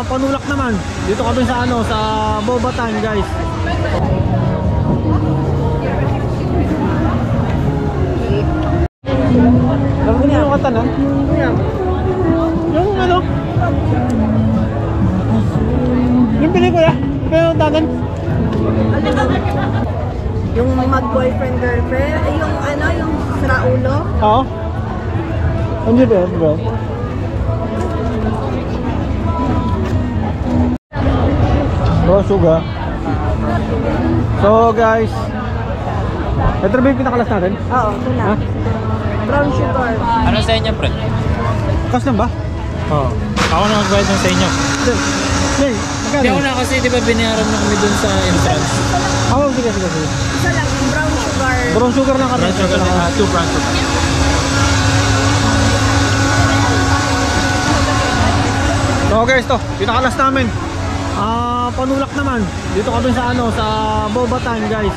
Panulak naman. Dito kami sa ano, sa Bobatan, guys. Alam niyo yung kanta na? Yung ano? Yung pelikula? Pero dagan? Yung mag-boyfriend, girlfriend, yung ano, yung Raulo? Oo. Ano ba? Bro? Bro, sugar. So guys, ito ba yung pinakalas natin? Oo, ito na. Ha? Brown sugar. Ano sa inyo, pre? Kas lang ba? Oo. Ako na magbayad ng sa inyo. Hey, Hindi ako na kasi di ba binayaran na kami dun sa entrance? Oo, sige. Isa lang, yung brown sugar. Brown sugar lang kami. Brown sugar na, 2 brown sugar. So guys, to, pinakalas namin. Panulak naman. Dito kami sa ano, sa Bobatan, guys.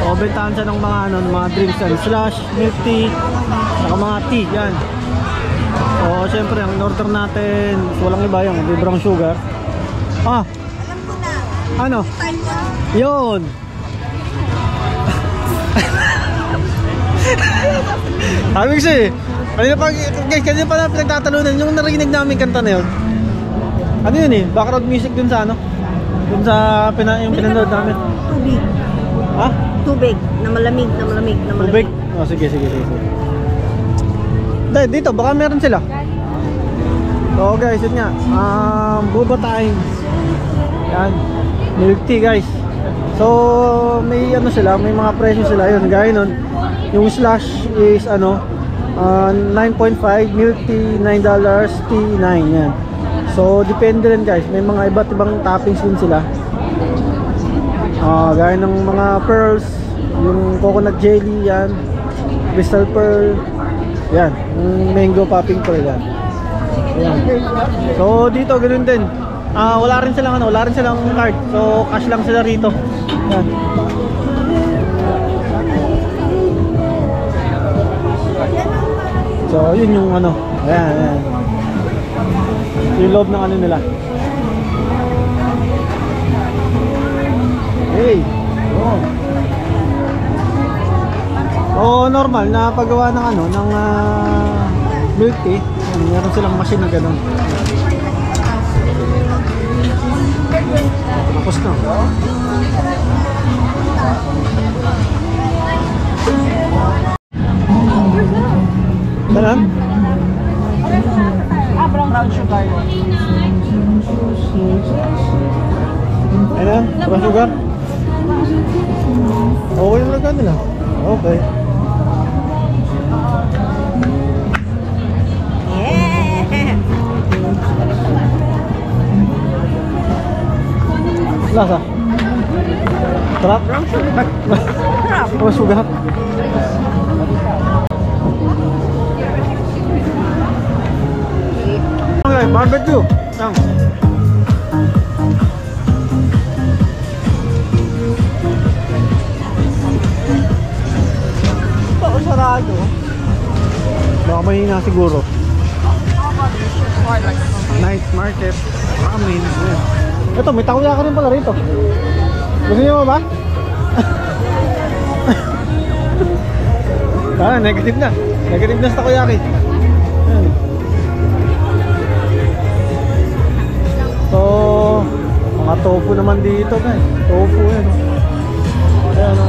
O bentahan siya ng mga ano, mga drinks and slash, milk tea, saka mga tea, yan. So syempre, ang order natin, walang iba yung brown sugar. Alam ko na. Ano? Time ko. Yun. Sabi ko siya eh. Kanina pa na pinagtatalunan yung narinig namin kanta na yun. Ano yun eh? Background music dun sa ano? Dun sa yung pinanood namin. Tubig. Ha? Tubig. Na malamig. Tubig? Oh, sige. Dahil dito, baka meron sila. So guys, yun nga. Boba Times. Yan. Milk tea guys. So may ano sila, may mga presyo sila yun. Gaya nun, yung slash is ano, 9.5, milk tea $9, tea $9 yan. So depende rin guys, may mga iba't ibang toppings din sila. Gaya ng mga pearls, yung coconut jelly yan, crystal pearl, yan, yung mango popping pearl yan. Ayan. So dito ganoon din. Wala rin silang card. So cash lang sila rito. Yan. So yun yung ano. Ayan. Yung loob ng ano nila. Hey. Oh, normal na paggawa ng ano, ng milk tea. Meron silang machine na gano'n. Tapos na. Ganun? Brown sugar. Ano? Brown sugar? Okay lang lang nila. Okay. Lasa? Sarap? Brown sugar. Sarap. Brown sugar? Okay, barbecue. Yang. Ito, sarado. Baka mahina siguro. Night market. Ramen. Ito, may takoyaki rin pala rito. Gusto niyo ba? Negative na. Negative na sa takoyaki. So, mga tofu naman dito guys. Tofu yan. Ayan o.